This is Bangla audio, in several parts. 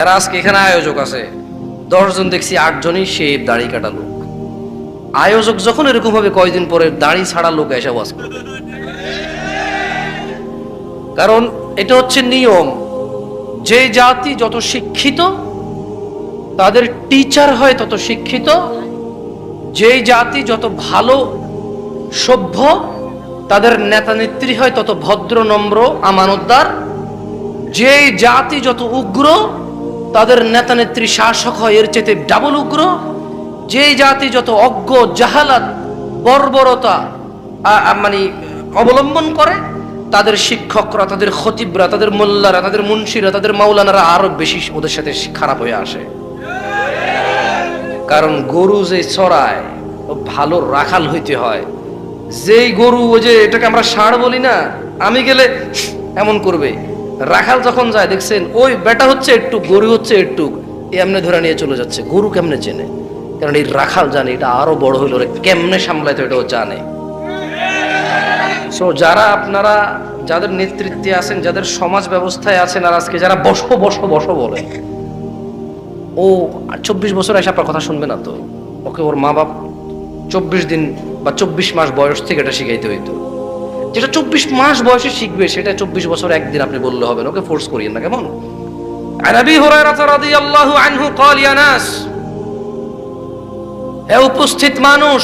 যারা আজকে এখানে আয়োজক আছে 10 জন দেখছি 8 জনই শেভ দাড়ি কাটা লোক। আয়োজক যখন এরকম হবে কয়দিন পরে দাড়ি ছাড়া লোক এসে ওয়াজ করবে। কারণ এটা হচ্ছে নিয়ম, যে জাতি যত শিক্ষিত তাদের টিচার হয় তত শিক্ষিত, যে জাতি যত ভালো সভ্য তাদের নেতা নেত্রী হয় তত ভদ্র নম্র আমানতদার, যে জাতি যত উগ্র তাদের নেতা নেত্রী শাসক হয় এর চেয়ে ডাবল উগ্র, যে জাতি যত অজ্ঞ জাহালাত বর্বরতা মানে অবলম্বন করে তাদের শিক্ষকরা, তাদের খতিবরা, তাদের মোল্লারা, তাদের মুন্সিরা, তাদের মাওলানারা আরো বেশি ওদের সাথে খারাপ হয়ে আসে। কারণ গরু যে চড়ায় ও ভালো রাখাল হইতে হয়। যেই গরু ওই যে এটাকে আমরা ষাঁড় বলি না, আমি গেলে এমন করবে, রাখাল যখন যায় দেখছেন ওই বেটা হচ্ছে একটু, গরু হচ্ছে একটু, এমনি ধরে নিয়ে চলে যাচ্ছে। গরু কেমনে চেনে? কারণ এই রাখাল জানে এটা আরো বড় হইল রে কেমনে সামলাইতে, এটাও জানে। সো যারা আপনারা যাদের নেতৃত্বে আছেন, যাদের সমাজ ব্যবস্থায় আছেন, আর আজকে যারা বসো বসো বসো বলে, ও 24 বছর এসে আপনার কথা শুনবে না তো। ওকে ওর মা বাপ 24 দিন বা 24 মাস বয়স থেকে এটা শিখাইতে হইতো। যেটা 24 মাস বয়সে শিখবে সেটা 24 বছর একদিন আপনি বললে হবে না, ওকে ফোর্স করিয়েন না। কেমন? আন আবি হুরায়রা রাদিয়াল্লাহু আনহু قال يا ناس, হে উপস্থিত মানুষ,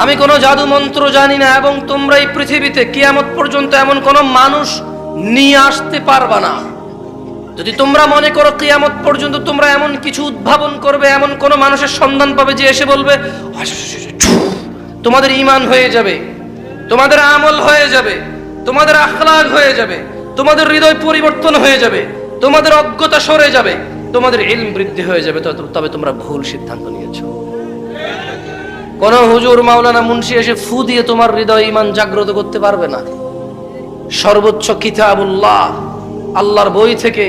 আমি কোন জাদু মন্ত্র জানি না এবং তোমরা এই পৃথিবীতে কিয়ামত পর্যন্ত এমন কোন মানুষ নিয়ে আসতে পারবা না। যদি তোমরা মনে করো কিয়ামত পর্যন্ত তোমরা এমন কিছু উদ্ভাবন করবে, এমন কোন মানুষের সন্ধান পাবে যে এসে বলবে, তোমাদের ঈমান হয়ে যাবে, তোমাদের আমল হয়ে যাবে, তোমাদের আখলাক হয়ে যাবে, তোমাদের হৃদয় পরিবর্তন হয়ে যাবে, তোমাদের অজ্ঞতা সরে যাবে, তোমাদের ইলম বৃদ্ধি হয়ে যাবে, তবে তোমরা ভুল সিদ্ধান্ত নিয়েছো। কোন হুজুর মাওলানা মুন্সি এসে ফু দিয়ে তোমার হৃদয় ঈমান জাগ্রত করতে পারবে না। সর্বোচ্চ কিতাবুল্লাহ, আল্লাহর বই থেকে,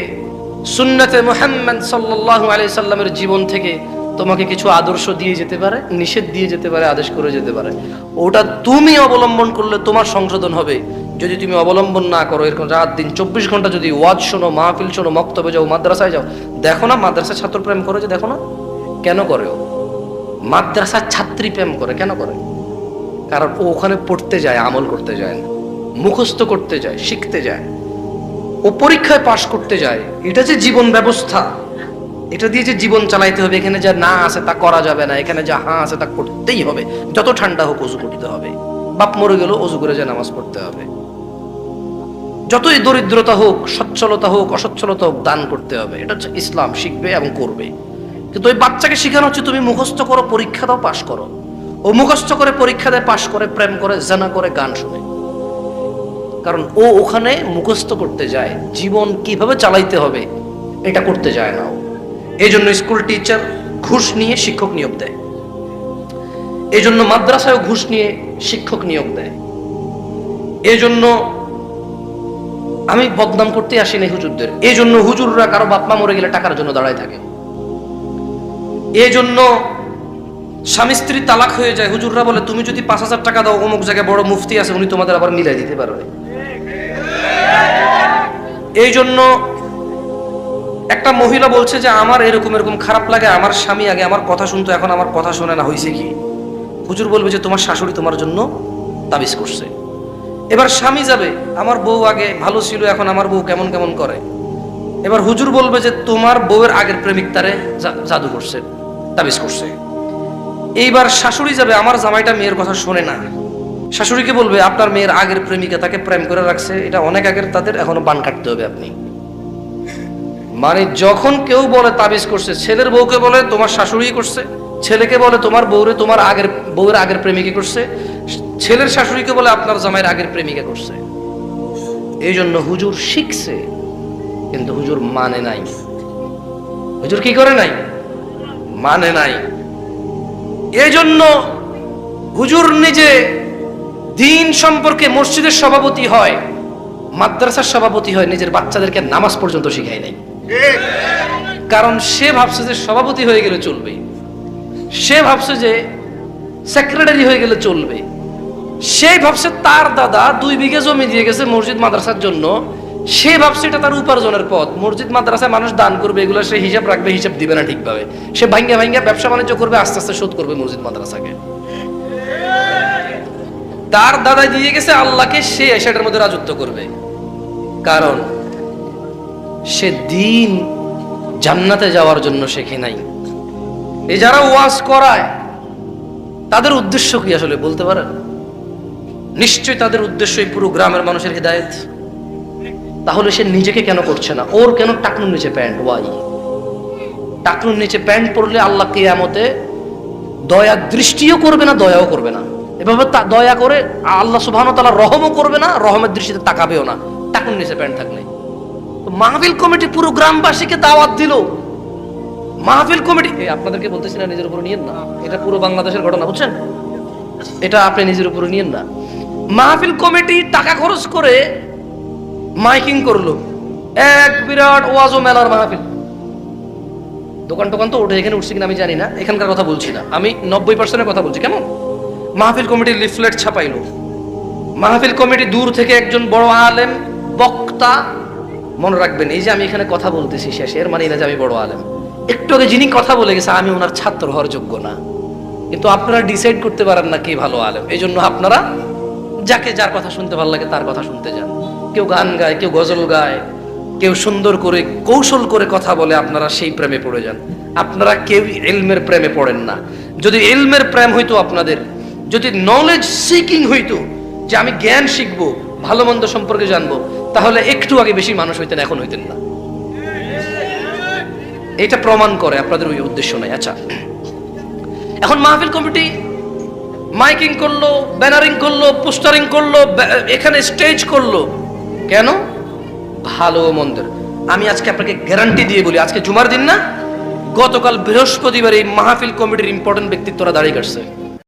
সুন্নতে মুহাম্মদ সাল্লাল্লাহু আলাইহি সাল্লামের জীবন থেকে তোমাকে কিছু আদর্শ দিয়ে যেতে পারে, নিষেধ দিয়ে যেতে পারে, আদেশ করে যেতে পারে। ওটা তুমি অবলম্বন করলে তোমার সংশোধন হবে। যদি তুমি অবলম্বন না করো, এরকম রাত দিন 24 ঘন্টা যদি ওয়াজ শোনো, মাহফিল শোনো, মক্তবে যাও, মাদ্রাসায় যাও, দেখো না মাদ্রাসায় ছাত্র প্রেম করে, যে দেখো না কেন করে? ও মাদ্রাসার ছাত্রী প্রেম করে কেন করে? কারণ ও ওখানে পড়তে যায়, আমল করতে যায় না, মুখস্থ করতে যায়, শিখতে যায়, ও পরীক্ষায় পাশ করতে যায়। এটা যে জীবন ব্যবস্থা, এটা দিয়ে যে জীবন চালাইতে হবে, এখানে যা না আছে তা করা যাবে না, এখানে যা হ্যাঁ আছে তা করতেই হবে। যত ঠান্ডা হোক অজু করতে হবে, বাপ মরে গেল অজু করে যা নামাজ পড়তে হবে, যতই দরিদ্রতা হোক, সচ্ছলতা হোক, অসচ্ছলতা হোক, দান করতে হবে। এটা হচ্ছে ইসলাম, শিখবে এবং করবে। কিন্তু ওই বাচ্চাকে শেখানো হচ্ছে তুমি মুখস্থ করো, পরীক্ষা দাও, পাশ করো। ও মুখস্থ করে, পরীক্ষা দেয়, পাশ করে, প্রেম করে, জানা করে, গান শুনে। কারণ ও ওখানে মুখস্থ করতে যায়, জীবন কিভাবে চালাইতে হবে এটা করতে যায় না। এই জন্য স্কুল টিচার ঘুষ নিয়ে শিক্ষক নিয়োগ দেয়, এই জন্য মাদ্রাসায় ঘুষ নিয়ে শিক্ষক নিয়োগ দেয়। এই জন্য আমি বদনাম করতে আসি না হুজুরদের, এই জন্য হুজুররা কারো বাপ মা মরে গেলে টাকার জন্য দাঁড়ায় থাকে। এই জন্য স্বামী স্ত্রী তালাক হয়ে যায়, হুজুররা বলে তুমি যদি 5,000 টাকা দাও অমুক জায়গায় বড় মুফতি আছে, উনি তোমাদের আবার মিলাই দিতে পারবে। এই জন্য একটা মহিলা বলছে যে আমার এরকম এরকম খারাপ লাগে, আমার স্বামী আগে আমার কথা শুনতো, এখন আমার কথা শোনে না, হয়েছে কি? হুজুর বলবে যে তোমার শাশুড়ি তোমার জন্য তাবিজ করছে। এবার স্বামী যাবে, আমার বউ আগে ভালো ছিল, এখন আমার বউ কেমন কেমন করে। এবার হুজুর বলবে যে তোমার বউয়ের আগের প্রেমিক তারে জাদু করছে, তাবিজ করছে। এইবার শাশুড়ি যাবে, আমার জামাইটা মেয়ের কথা শোনে না, শাশুড়িকে বলবে আপনার মেয়ের আগের প্রেমিকা তাকে প্রেম করে রাখছে, এটা অনেক আগের, তাদের এখনো বান কাটতে হবে আপনি। মানে যখন কেউ বলে তাবিজ করছে, ছেলের বউকে বলে তোমার শাশুড়ি করছে, ছেলেকে বলে তোমার বউরে তোমার বউয়ের আগের প্রেমিকা করছে, ছেলের শাশুড়িকে বলে আপনার জামাইয়ের আগের প্রেমিকা করছে। এই জন্য হুজুর শিখছে কিন্তু হুজুর মানে নাই। হুজুর কি করে নাই? মানে নাই। এই জন্য হুজুর নিজে দিন সম্পর্কে মসজিদের সভাপতি হয়, মাদ্রাসার সভাপতি হয়, নিজের বাচ্চাদেরকে নামাজ পর্যন্ত শিখায় নাই। কারণ সে ভাবছে যে সভাপতি হয়ে গেলে চলবে, সে ভাবছে যে সেক্রেটারি হয়ে গেলে চলবে, সে ভাবছে তার দাদা 2 বিঘা জমি দিয়ে গেছে মসজিদ মাদ্রাসার জন্য, সে ভাবছে এটা তার উপার্জনের পথ। মসজিদ মাদ্রাসায় মানুষ দান করবে, এগুলো সে হিসাব রাখবে, হিসাব দিবে না ঠিকভাবে। সে ভাঙ্গা ভাঙ্গা ব্যবসা বাণিজ্য করবে, আস্তে আস্তে শোধ করবে মসজিদ মাদ্রাসাকে। তার দাদাই দিয়ে গেছে আল্লাহকে, সে সেটার মধ্যে রাজত্ব করবে, কারণ সে দিন জান্নাতে যাওয়ার জন্য শেখে নাই। এই যারা ওয়াজ করায় তাদের উদ্দেশ্য কি আসলে বলতে পারেন? নিশ্চয়ই তাদের উদ্দেশ্য এই পুরো গ্রামের মানুষের হিদায়াত। তাহলে সে নিজেকে কেন করছে না? ওর কেন টাকনুর নিচে প্যান্ট? ওয়াই টাকনুর নিচে প্যান্ট পরলে আল্লাহ কিয়ামতে দয়া দৃষ্টিও করবে না, দয়াও করবে না। এভাবে দয়া করে আল্লাহ সুবহানাহু ওয়া তাআলা রহমও করবে না, রহমের দৃষ্টিতে তাকাবেও না টাকনুর নিচে প্যান্ট থাকলে। মাহফিল কমিটি পুরো গ্রামবাসীকে দাওয়াত দিল। মাহফিল কমিটি, আপনাদেরকে বলতেছি না নিজের উপর নিয়েন না, এটা পুরো বাংলাদেশের ঘটনা, বুঝছেন? এটা আপনি নিজের উপর নিয়েন না। মাহফিল কমিটি টাকা খরচ করে মাইকিং করলো, এক বিরাট ওয়াজ ও মেলার মাহফিল। দোকান টোকান তো ওঠে, এখানে উঠছে কিনা আমি জানি না, এখানকার কথা বলছি না, আমি 90% কথা বলছি। কেমন মাহফিল কমিটির লিফলেট ছাপাইলো। মাহফিল কমিটি দূর থেকে একজন বড় আলেম বক্তা, মনে রাখবেন এই যে আমি এখানে কথা বলতেছি শেষে, এর মানে না যে আমি বড় আলেম। একটু আগে যিনি কথা বলে গেছে আমি ওনার ছাত্র হওয়ার যোগ্য না, কিন্তু আপনারা ডিসাইড করতে পারেন না কে ভালো আলেম। এই জন্য আপনারা যাকে যার কথা শুনতে ভালো লাগে তার কথা শুনতে যান। কেউ গান গায়, কেউ গজল গায়, কেউ সুন্দর করে কৌশল করে কথা বলে, আপনারা সেই প্রেমে পড়ে যান। আপনারা কেউ ইলমের প্রেমে পড়েন না। যদি ইলমের প্রেম হইতো আপনাদের, যদি নলেজ সিকিং হইতো, যে আমি জ্ঞান শিখবো, ভালো মন্দ সম্পর্কে জানবো, তাহলে একটু আগে বেশি মানুষ হইতেন, এখন হইতেন না। এটা প্রমাণ করে আপনাদের ওই উদ্দেশ্য নাই। আচ্ছা, এখন মাহফিল কমিটি মাইকিং করলো, ব্যানারিং করলো, পোস্টারিং করলো, এখানে স্টেজ করলো, কেন? ভালো মন্দের। আমি আজকে আপনাকে গ্যারান্টি দিয়ে বলি, আজকে জুমার দিন না, গতকাল বৃহস্পতিবার এই মাহফিল কমিটির ইম্পর্টেন্ট ব্যক্তিত্বরা দাঁড়িয়ে কাটছে।